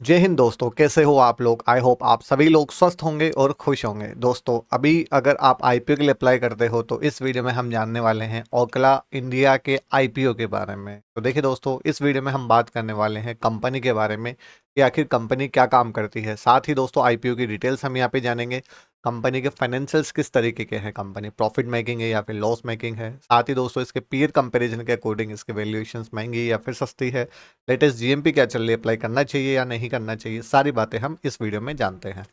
जय हिंद दोस्तों, कैसे हो आप लोग। आई होप आप सभी लोग स्वस्थ होंगे और खुश होंगे। दोस्तों, अभी अगर आप आईपीओ के लिए अप्लाई करते हो तो इस वीडियो में हम जानने वाले हैं ओकला इंडिया के आईपीओ के बारे में। तो देखिए दोस्तों, इस वीडियो में हम बात करने वाले हैं कंपनी के बारे में कि आखिर कंपनी क्या काम करती है। साथ ही दोस्तों आईपीओ की डिटेल्स हम यहाँ पे जानेंगे। कंपनी के फाइनेंशियल्स किस तरीके के हैं, कंपनी प्रॉफिट मेकिंग है या फिर लॉस मेकिंग है। साथ ही दोस्तों इसके पीयर कंपैरिजन के अकॉर्डिंग इसके वैल्यूएशंस महंगी या फिर सस्ती है। लेटेस्ट जीएमपी क्या चल रही है, अप्लाई करना चाहिए या नहीं करना चाहिए, सारी बातें हम इस वीडियो में जानते हैं।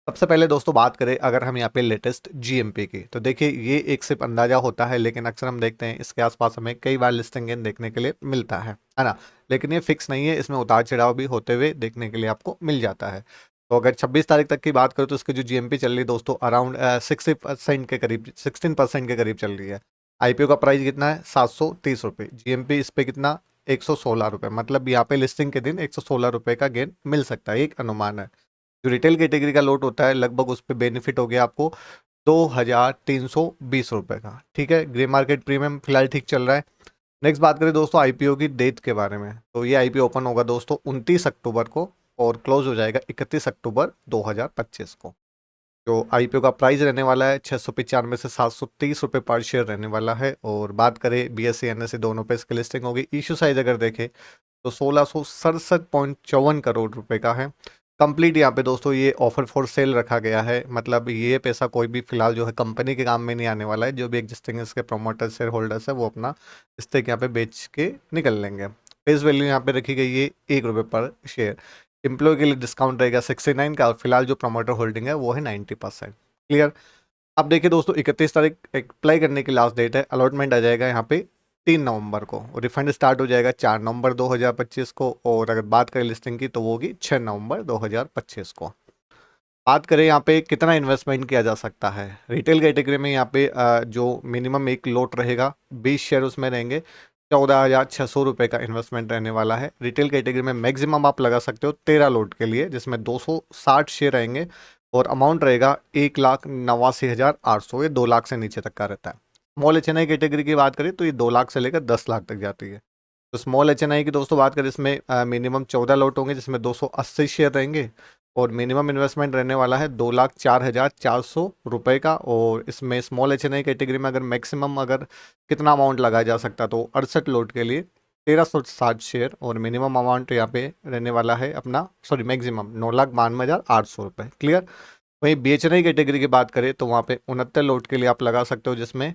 सबसे पहले दोस्तों बात करें अगर हम यहाँ पे लेटेस्ट जीएमपी की, तो देखिए ये एक सिर्फ अंदाजा होता है, लेकिन अक्सर हम देखते हैं इसके आसपास हमें कई बार लिस्टिंग गेन देखने के लिए मिलता है ना। लेकिन ये फिक्स नहीं है, इसमें उतार चढ़ाव भी होते हुए देखने के लिए आपको मिल जाता है। तो अगर 26 तारीख तक की बात करें तो इसकी जो जीएमपी चल रही है दोस्तों अराउंड 60% के करीब, 16% के करीब चल रही है। आईपीओ का प्राइस कितना है, 730 रुपये। जीएमपी इस पे कितना, 116 रुपये। मतलब यहाँ पे लिस्टिंग के दिन 116 रुपये का गेन मिल सकता है, एक अनुमान है। जो रिटेल कैटेगरी का लोट होता है लगभग उस पर बेनिफिट हो गया आपको 2320 रुपये का। ठीक है, ग्रे मार्केट प्रीमियम फिलहाल ठीक चल रहा है। नेक्स्ट बात करें दोस्तों आईपीओ की डेट के बारे में, तो ये आईपीओ ओपन होगा दोस्तों 29 अक्टूबर को और क्लोज हो जाएगा 31 अक्टूबर 2025 को। जो आईपीओ का प्राइस रहने वाला है 695 से 730 रुपये पर शेयर रहने वाला है। और बात करें बीएससी एनएससी दोनों पे इसकी लिस्टिंग होगी। इशू साइज अगर देखें तो 1667.54 करोड़ रुपए का है। कंप्लीट यहाँ पे दोस्तों ये ऑफर फॉर सेल रखा गया है, मतलब ये पैसा कोई भी फिलहाल जो है कंपनी के काम में नहीं आने वाला है। जो भी एग्जिस्टिंग इसके प्रोमोटर शेयर होल्डर्स है वो अपना स्टेक यहाँ पे बेच के निकल लेंगे। फेस वैल्यू यहाँ पे रखी गई है 1 रुपये पर शेयर। एम्प्लॉय के लिए डिस्काउंट रहेगा 69 का और फिलहाल जो प्रमोटर होल्डिंग है वो है 90%। क्लियर। अब देखिए दोस्तों 31 तारीख अप्लाई करने की लास्ट डेट है। अलॉटमेंट आ जाएगा यहाँ पे 3 नवंबर को और रिफंड स्टार्ट हो जाएगा 4 नवंबर 2025 को। और अगर बात करें लिस्टिंग की तो वो होगी 6 नवंबर 2025 को। बात करें यहाँ पे कितना इन्वेस्टमेंट किया जा सकता है रिटेल कैटेगरी में, यहाँ पे जो मिनिमम एक लोट रहेगा 20 शेयर उसमें रहेंगे। 14,600 रुपये का इन्वेस्टमेंट रहने वाला है। रिटेल कैटेगरी में मैक्सिमम आप लगा सकते हो 13 लोट के लिए, जिसमें 260 शेयर रहेंगे और अमाउंट रहेगा 1,89,800। ये 2 लाख से नीचे तक का रहता है। Small H N I category की बात करें तो ये 2 लाख से लेकर 10 लाख तक जाती है। तो स्मॉल एच एन आई की दोस्तों बात करें, इसमें मिनिमम 14 लोट होंगे जिसमें 280 शेयर रहेंगे और मिनिमम इन्वेस्टमेंट रहने वाला है 2,04,400 रुपये का। और इसमें small H N I category में अगर मैक्सिमम अगर कितना अमाउंट लगाया जा सकता तो 68 लोट के लिए 1,360 शेयर और मिनिमम अमाउंट यहाँ पे रहने वाला है अपना, सॉरी मैक्सिमम 9,92,800 रुपये। क्लियर। वहीं B H N I category की बात करें तो वहाँ पे 69 लोट के लिए आप लगा सकते हो, जिसमें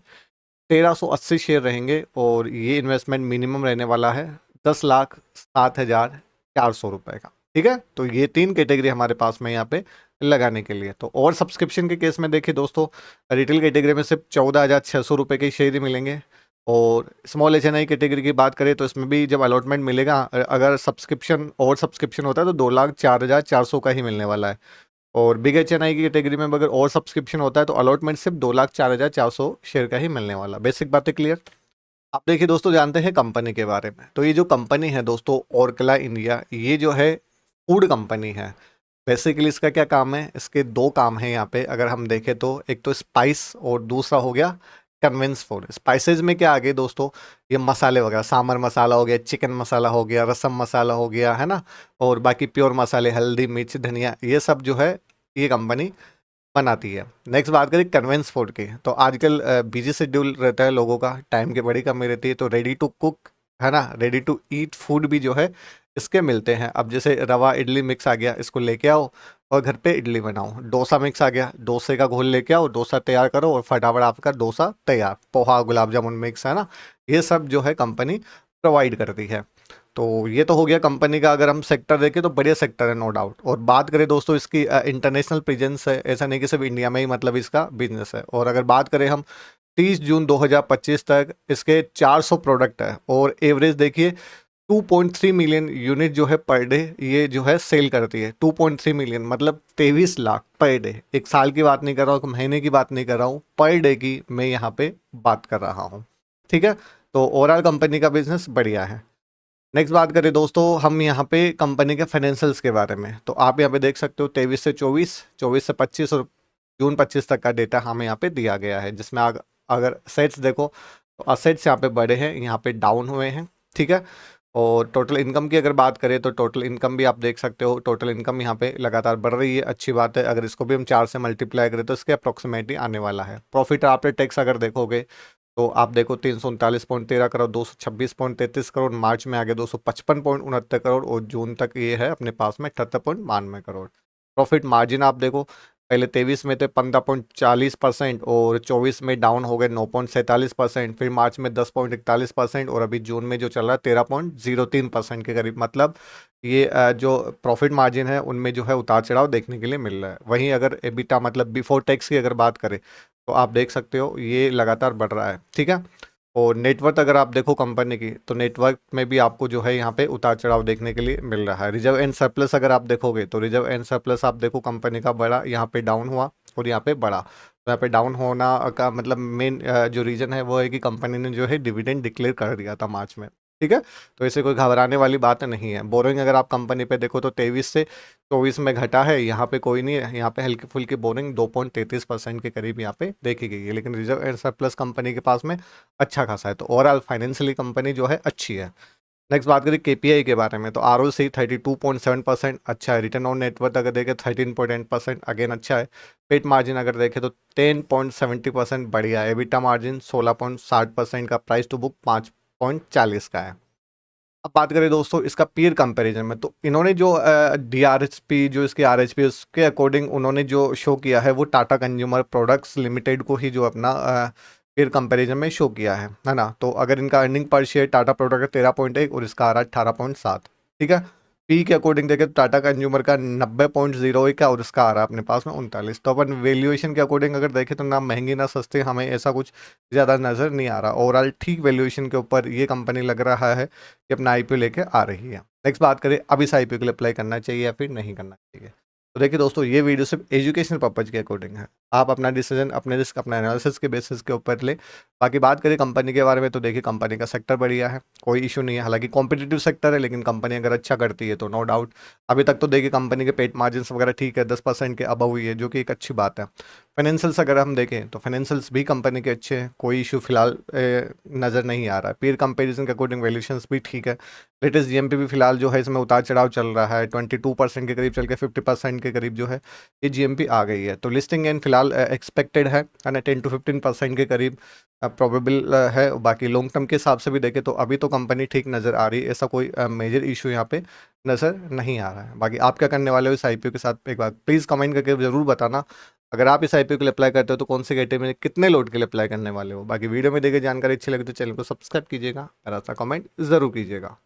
1,380 शेयर रहेंगे और ये इन्वेस्टमेंट मिनिमम रहने वाला है 10,07,400 रुपये का। ठीक है, तो ये 3 कैटेगरी हमारे पास में यहाँ पे लगाने के लिए। तो और सब्सक्रिप्शन के केस में देखिए दोस्तों, रिटेल कैटेगरी में सिर्फ 14,600 रुपये के शेयर ही मिलेंगे। और small H N I category की बात करें तो इसमें भी जब अलॉटमेंट मिलेगा, अगर सब्सक्रिप्शन और सब्सक्रिप्शन होता है तो 2,04,400 का ही मिलने वाला है। और बिग एच एन आई की कैटेगरी में अगर और सब्सक्रिप्शन होता है तो अलॉटमेंट सिर्फ 2,04,400 शेयर का ही मिलने वाला। बेसिक बातें क्लियर। अब देखिए दोस्तों जानते हैं कंपनी के बारे में। तो ये जो कंपनी है दोस्तों ओरकला इंडिया, ये जो है फूड कंपनी है। बेसिकली इसका क्या काम है, इसके 2 काम हैं यहाँ पे अगर हम देखें तो। एक तो स्पाइस और दूसरा हो गया कन्वेंस फूड। स्पाइसेज में क्या आ गए दोस्तों, ये मसाले वगैरह, सांभर मसाला हो गया, चिकन मसाला हो गया, रसम मसाला हो गया, है ना। और बाकी प्योर मसाले, हल्दी मिर्च धनिया, ये सब जो है ये कंपनी बनाती है। नेक्स्ट बात करें कन्वेंस फूड की, तो आजकल बिजी शेड्यूल रहता है लोगों का, टाइम की बड़ी कमी रहती है, तो रेडी टू कुक, है ना, रेडी टू ईट फूड भी जो है इसके मिलते हैं। अब जैसे रवा इडली मिक्स आ गया, इसको लेके आओ और घर पे इडली बनाओ। डोसा मिक्स आ गया, डोसे का घोल लेके आओ, डोसा तैयार करो और फटाफट आपका डोसा तैयार। पोहा गुलाब जामुन मिक्स, है ना, ये सब जो है कंपनी प्रोवाइड करती है। तो ये तो हो गया कंपनी का। अगर हम सेक्टर देखें तो बढ़िया सेक्टर है नो डाउट। और बात करें दोस्तों इसकी इंटरनेशनल प्रेजेंस है, ऐसा नहीं कि सिर्फ इंडिया में ही मतलब इसका बिजनेस है। और अगर बात करें हम 30 जून 2025 तक इसके 400 प्रोडक्ट है और एवरेज देखिए 2.3 मिलियन यूनिट जो है पर डे ये जो है सेल करती है। 2.3 मिलियन मतलब 23 लाख पर डे। एक साल की बात नहीं कर रहा हूँ, महीने की बात नहीं कर रहा हूँ, पर डे की मैं यहाँ पे बात कर रहा हूँ। ठीक है, तो ओवरऑल कंपनी का बिजनेस बढ़िया है। नेक्स्ट बात करें दोस्तों हम यहाँ पे कंपनी के फाइनेंशियल्स के बारे में, तो आप यहाँ पे देख सकते हो 23 से 24, 24 से 25 और जून 25 तक का डेटा हमें यहाँ पे दिया गया है। जिसमें अगर सेट्स देखो तो असेट्स यहाँ पे बढ़े हैं, यहाँ पे डाउन हुए हैं। ठीक है, और टोटल इनकम की अगर बात करें तो टोटल इनकम भी आप देख सकते हो, टोटल इनकम यहाँ पे लगातार बढ़ रही है, अच्छी बात है। अगर इसको भी हम 4 से मल्टीप्लाई करें तो इसके अप्रोक्सीमेटली आने वाला है। प्रॉफिट आफ्टर टैक्स अगर देखोगे तो आप देखो 339.13 करोड़, 226.33 करोड़, मार्च में आगे 255.69 करोड़, और जून तक ये है अपने पास में 78.92 करोड़। प्रॉफिट मार्जिन आप देखो, पहले 23 में थे 15.40% और 24 में डाउन हो गए 9.47%, फिर मार्च में 10.41% और अभी जून में जो चल रहा है 13.03% के करीब। मतलब ये जो प्रॉफिट मार्जिन है उनमें जो है उतार चढ़ाव देखने के लिए मिल रहा है। वहीं अगर एबिटा मतलब बिफोर टैक्स की अगर बात करें तो आप देख सकते हो ये लगातार बढ़ रहा है, ठीक है। और नेटवर्थ अगर आप देखो कंपनी की तो नेटवर्थ में भी आपको जो है यहाँ पे उतार चढ़ाव देखने के लिए मिल रहा है। रिजर्व एंड सरप्लस अगर आप देखोगे तो रिजर्व एंड सरप्लस आप देखो कंपनी का बड़ा यहाँ पे डाउन हुआ और यहाँ पे बढ़ा। तो यहाँ पे डाउन होना का मतलब मेन जो रीज़न है वो है कि कंपनी ने जो है डिविडेंड डिक्लेयर कर दिया था मार्च में, ठीक है। तो ऐसे कोई घबराने वाली बात नहीं है। बोरिंग अगर आप कंपनी पे देखो तो 23 से 24 में घटा है, यहाँ पे कोई नहीं है, यहाँ पे हल्की फुल्की बोरिंग 2.33% के करीब यहाँ पे देखी गई है। लेकिन रिजर्व एंड सरप्लस कंपनी के पास में अच्छा खासा है, तो ओवरऑल फाइनेंशियली कंपनी जो है अच्छी है। नेक्स्ट बात करें केपीआई के बारे में तो आरओसी 32.7% अच्छा है। रिटर्न ऑन नेटवर्थ अगर देखें 13.8% अगेन अच्छा है। पेट मार्जिन अगर देखें तो 10.70% बढ़िया है। एबिटा मार्जिन 16.60% का, प्राइस टू बुक 5.40 का है। अब बात करें दोस्तों इसका पीयर कंपैरिजन में, तो इन्होंने जो डीआरएचपी जो इसकी आरएचपी उसके अकॉर्डिंग उन्होंने जो शो किया है वो टाटा कंज्यूमर प्रोडक्ट्स लिमिटेड को ही जो अपना पीयर कंपैरिजन में शो किया है ना। तो अगर इनका earning per share Tata product 13.1 और इसका आ रहा है 18.7, ठीक है। पी के अकॉर्डिंग देखें तो टाटा कंज्यूमर का 90.01 है और इसका आ रहा है अपने पास में 39। तो अपन वैल्यूएशन के अकॉर्डिंग अगर देखें तो ना महंगी ना सस्ते, हमें ऐसा कुछ ज़्यादा नज़र नहीं आ रहा। ओवरऑल ठीक वैल्यूएशन के ऊपर ये कंपनी लग रहा है कि अपना आईपीओ लेके आ रही है। नेक्स्ट बात करें अब इस आईपीओ के लिए अप्लाई करना चाहिए या फिर नहीं करना चाहिए। तो देखिए दोस्तों ये वीडियो सिर्फ एजुकेशन पर्पज के अकॉर्डिंग है, आप अपना डिसीजन अपने रिस्क अपना एनालिसिस के बेसिस के ऊपर ले। बाकी बात करें कंपनी के बारे में तो देखिए कंपनी का सेक्टर बढ़िया है, कोई इशू नहीं है। हालांकि कॉम्पिटिटिव सेक्टर है लेकिन कंपनी अगर अच्छा करती है तो नो डाउट। अभी तक तो देखिए कंपनी के पेट मार्जिन वगैरह ठीक है, 10% के अबव हुई है जो कि एक अच्छी बात है। फाइनेंशियल्स अगर हम देखें तो फाइनेंशियल्स भी कंपनी के अच्छे हैं, कोई इशू फिलहाल नज़र नहीं आ रहा है। पीयर कंपैरिजन के अकॉर्डिंग वैल्यूएशंस भी ठीक है। लेटेस्ट जीएमपी भी फिलहाल जो है इसमें उतार चढ़ाव चल रहा है, 22% के करीब चल के 50% के करीब जो है ये जीएमपी आ गई है। तो लिस्टिंग एंड फिलहाल एक्सपेक्टेड है ना 10 to 15% के करीब प्रोबेबल है। बाकी लॉन्ग टर्म के हिसाब से भी देखें तो अभी तो कंपनी ठीक नज़र आ रही है, ऐसा कोई मेजर इशू यहाँ पे नज़र नहीं आ रहा है। बाकी आप क्या करने वाले हो इस आईपीओ के साथ एक बार प्लीज़ कमेंट करके ज़रूर बताना। अगर आप इस आईपीओ के लिए अप्लाई करते हो तो कौन से कैटेगरी में कितने लोड के लिए अप्लाई करने वाले हो। बाकी वीडियो में देखे जानकारी अच्छी लगी तो चैनल को सब्सक्राइब कीजिएगा और ऐसा कमेंट ज़रूर कीजिएगा।